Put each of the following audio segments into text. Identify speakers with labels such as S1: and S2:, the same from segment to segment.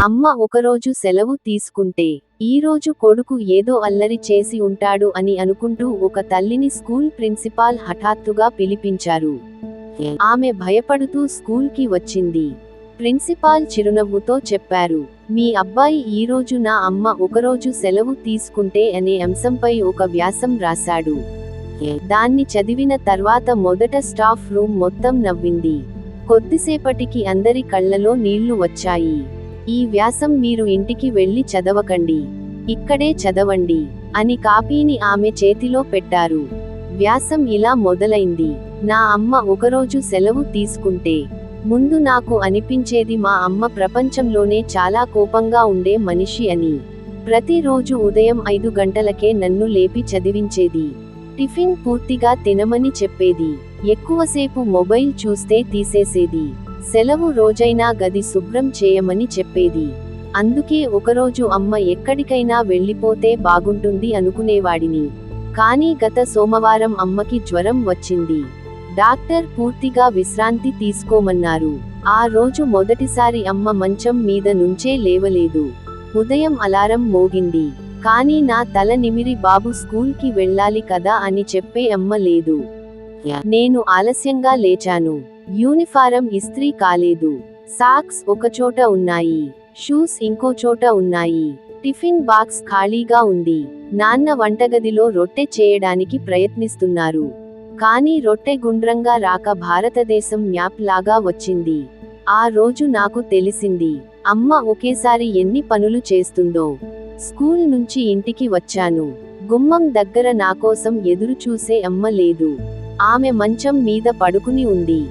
S1: అమ్మ ఒకరోజు సెలవు తీసుకుంటే, ఈరోజు కొడుకు ఏదో అల్లరి చేసి ఉంటాడు అని అనుకుంటూ ఒక తల్లిని స్కూల్ ప్రిన్సిపాల్ హఠాత్తుగా పిలిపించారు. ఆమె భయపడుతూ స్కూల్కి వచ్చింది. ప్రిన్సిపాల్ చిరునవ్వుతో చెప్పారు, మీ అబ్బాయి ఈరోజు నా అమ్మ ఒకరోజు సెలవు తీసుకుంటే అనే అంశంపై ఒక వ్యాసం రాశాడు. దాన్ని చదివిన తర్వాత మొదట స్టాఫ్ రూమ్ మొత్తం నవ్వింది. కొద్దిసేపటికి అందరి కళ్లలో నీళ్లు వచ్చాయి. ఈ వ్యాసం మీరు ఇంటికి వెళ్లి చదవకండి, ఇక్కడే చదవండి అని కాపీని ఆమె చేతిలో పెట్టారు. వ్యాసం ఇలా మొదలైంది. నా అమ్మ ఒకరోజు సెలవు తీసుకుంటే, ముందు నాకు అనిపించేది మా అమ్మ ప్రపంచంలోనే చాలా కోపంగా ఉండే మనిషి అని. ప్రతిరోజు ఉదయం 5 గంటలకే నన్ను లేపి చదివించేది. టిఫిన్ పూర్తిగా తినమని చెప్పేది. ఎక్కువసేపు మొబైల్ చూస్తే తీసేసేది. సెలవు రోజైనా గది శుభ్రం చేయమని చెప్పేది. అందుకే ఒకరోజు అమ్మ ఎక్కడికైనా వెళ్ళిపోతే బాగుంటుంది అనుకునేవాడిని. కానీ గత సోమవారం అమ్మకి జ్వరం వచ్చింది. డాక్టర్ పూర్తిగా విశ్రాంతి తీసుకోమన్నారు. ఆ రోజు మొదటిసారి అమ్మ మంచం మీద నుంచే లేవలేదు. ఉదయం అలారం మోగింది. కానీ నా తల నిమిరి బాబు స్కూల్కి వెళ్ళాలి కదా అని చెప్పే అమ్మ లేదు. నేను ఆలస్యంగా లేచాను. యూనిఫారం ఇస్త్రీ కాలేదు. సాక్స్ ఒకచోట ఉన్నాయి, షూస్ ఇంకో చోట ఉన్నాయి. టిఫిన్ బాక్స్ ఖాళీగా ఉంది. నాన్న వంటగదిలో రొట్టె చేయడానికి ప్రయత్నిస్తున్నారు. కానీ రొట్టె గుండ్రంగా రాక భారతదేశం మ్యాప్ లాగా వచ్చింది. ఆ రోజు నాకు తెలిసింది, అమ్మ ఒకేసారి ఎన్ని పనులు చేస్తుందో. స్కూల్ నుంచి ఇంటికి వచ్చాను. గుమ్మం దగ్గర నాకోసం ఎదురు చూసే అమ్మ లేదు. ఆమె మంచం మీద పడుకుని ఉంది.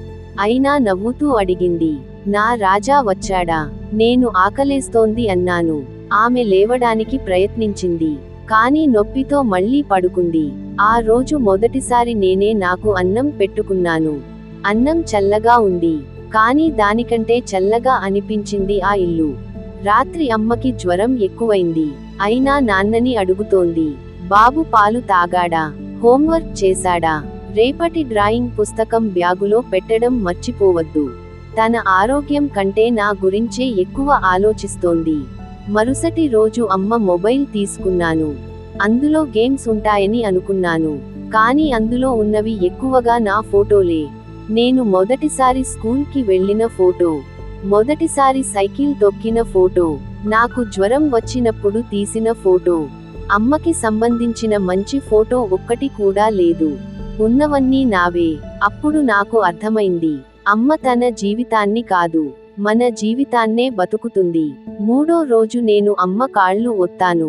S1: అయినా నవ్వుతూ అడిగింది, నా రాజా వచ్చాడా? నేను ఆకలేస్తోంది అన్నాను. ఆమె లేవడానికి ప్రయత్నించింది. కానీ నొప్పితో మళ్ళీ పడుకుంది. ఆ రోజు మొదటిసారి నేనే నాకు అన్నం పెట్టుకున్నాను. అన్నం చల్లగా ఉంది. కానీ దానికంటే చల్లగా అనిపించింది ఆ ఇల్లు. రాత్రి అమ్మకి జ్వరం ఎక్కువైంది. అయినా నాన్నని అడుగుతోంది, బాబు పాలు తాగాడా? హోంవర్క్ చేశాడా? రేపటి డ్రాయింగ్ పుస్తకం బ్యాగులో పెట్టడం మర్చిపోవద్దు. తన ఆరోగ్యం కంటే నా గురించే ఎక్కువ ఆలోచిస్తోంది. మరుసటి రోజు అమ్మ మొబైల్ తీసుకున్నాను. అందులో గేమ్స్ ఉంటాయని అనుకున్నాను. కానీ అందులో ఉన్నవి ఎక్కువగా నా ఫోటోలే. నేను మొదటిసారి స్కూల్కి వెళ్ళిన ఫోటో, మొదటిసారి సైకిల్ తొక్కిన ఫోటో, నాకు జ్వరం వచ్చినప్పుడు తీసిన ఫోటో. అమ్మకి సంబంధించిన మంచి ఫోటో ఒక్కటి కూడా లేదు. ఉన్నవన్నీ నావే. అప్పుడు నాకు అర్థమైంది, అమ్మ తన జీవితాన్ని కాదు, మన జీవితాన్నే బతుకుతుంది. మూడో రోజు నేను అమ్మ కాళ్ళు ఒత్తాను.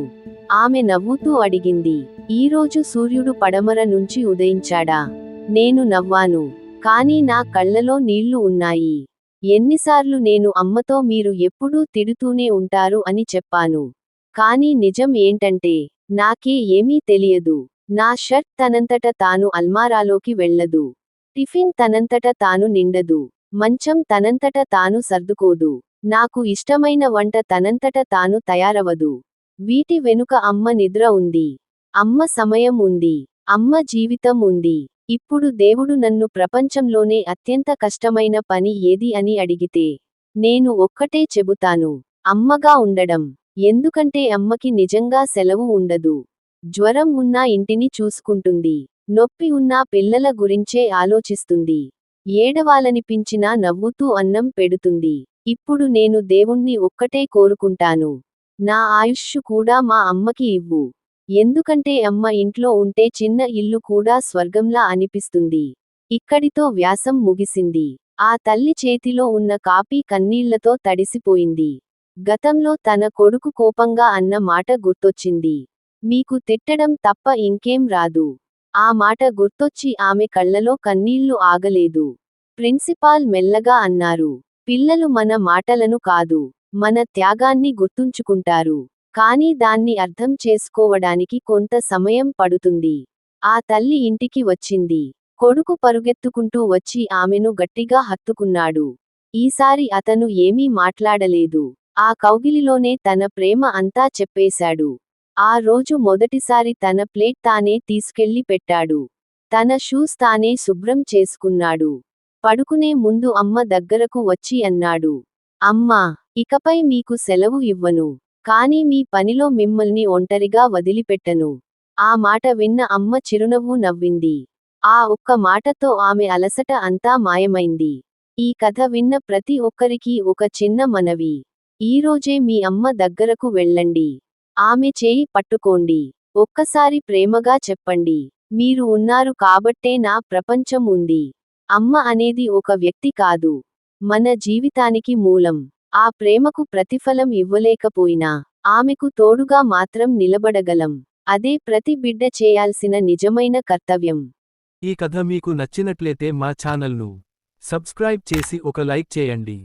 S1: ఆమె నవ్వుతూ అడిగింది, ఈరోజు సూర్యుడు పడమర నుంచి ఉదయించాడా? నేను నవ్వాను. కానీ నా కళ్ళలో నీళ్లు ఉన్నాయి. ఎన్నిసార్లు నేను అమ్మతో మీరు ఎప్పుడూ తిడుతూనే ఉంటారు అని చెప్పాను. కానీ నిజం ఏంటంటే, నాకే ఏమీ తెలియదు. నా షర్ట్ తనంతట తాను అల్మారాలోకి వెళ్ళదు. టిఫిన్ తనంతట తాను నిండదు. మంచం తనంతట తాను సర్దుకోదు. నాకు ఇష్టమైన వంట తనంతట తాను తయారవదు. వీటి వెనుక అమ్మ నిద్ర ఉంది. అమ్మ సమయం ఉంది. అమ్మ జీవితం ఉంది. ఇప్పుడు దేవుడు నన్ను ప్రపంచంలోనే అత్యంత కష్టమైన పని ఏది అని అడిగితే, నేను ఒక్కటే చెబుతాను, అమ్మగా ఉండడం. ఎందుకంటే అమ్మకి నిజంగా సెలవు ఉండదు. జ్వరం ఉన్నా ఇంటిని చూసుకుంటుంది. నొప్పి ఉన్నా పిల్లల గురించే ఆలోచిస్తుంది. ఏడవాలనిపించినా నవ్వుతూ అన్నం పెడుతుంది. ఇప్పుడు నేను దేవుణ్ణి ఒక్కటే కోరుకుంటాను, నా ఆయుష్షు కూడా మా అమ్మకి ఇవ్వు. ఎందుకంటే అమ్మ ఇంట్లో ఉంటే చిన్న ఇల్లు కూడా స్వర్గంలా అనిపిస్తుంది. ఇక్కడితో వ్యాసం ముగిసింది. ఆ తల్లి చేతిలో ఉన్న కాపీ కన్నీళ్లతో తడిసిపోయింది. గతంలో తన కొడుకు కోపంగా అన్న మాట గుర్తొచ్చింది. మీకు తిట్టడం తప్ప ఇంకేం రాదు. ఆ మాట గుర్తొచ్చి ఆమె కళ్ళలో కన్నీళ్లు ఆగలేదు. ప్రిన్సిపాల్ మెల్లగా అన్నారు, పిల్లలు మన మాటలను కాదు, మన త్యాగాన్ని గుర్తుంచుకుంటారు. కానీ దాన్ని అర్థం చేసుకోవడానికి కొంత సమయం పడుతుంది. ఆ తల్లి ఇంటికి వచ్చింది. కొడుకు పరుగెత్తుకుంటూ వచ్చి ఆమెను గట్టిగా హత్తుకున్నాడు. ఈసారి అతను ఏమీ మాట్లాడలేదు. ఆ కౌగిలిలోనే తన ప్రేమ అంతా చెప్పేశాడు. ఆ రోజు మొదటిసారి తన ప్లేట్ తానే తీసుకెళ్లి పెట్టాడు. తన షూస్ తానే శుభ్రం చేసుకున్నాడు. పడుకునే ముందు అమ్మ దగ్గరకు వచ్చి అన్నాడు, అమ్మా, ఇకపై మీకు సెలవు ఇవ్వను. కానీ మీ పనిలో మిమ్మల్ని ఒంటరిగా వదిలిపెట్టను. ఆ మాట విన్న అమ్మ చిరునవ్వు నవ్వింది. ఆ ఒక్క మాటతో ఆమె అలసట అంతా మాయమైంది. ఈ కథ విన్న ప్రతి ఒక్కరికీ ఒక చిన్న మనవి. ఈరోజే మీ అమ్మ దగ్గరకు వెళ్ళండి. ఆమె చేయి పట్టుకోండి. ఒక్కసారి ప్రేమగా చెప్పండి, మీరు ఉన్నారు కాబట్టే నా ప్రపంచం ఉంది. అమ్మ అనేది ఒక వ్యక్తి కాదు, మన జీవితానికి మూలం. ఆ ప్రేమకు ప్రతిఫలం ఇవ్వలేకపోయినా, ఆమెకు తోడుగా మాత్రం నిలబడగలం. అదే ప్రతి బిడ్డ చేయాల్సిన నిజమైన కర్తవ్యం.
S2: ఈ కథ మీకు నచ్చినట్లయితే మా ఛానల్ను సబ్స్క్రైబ్ చేసి ఒక లైక్ చేయండి.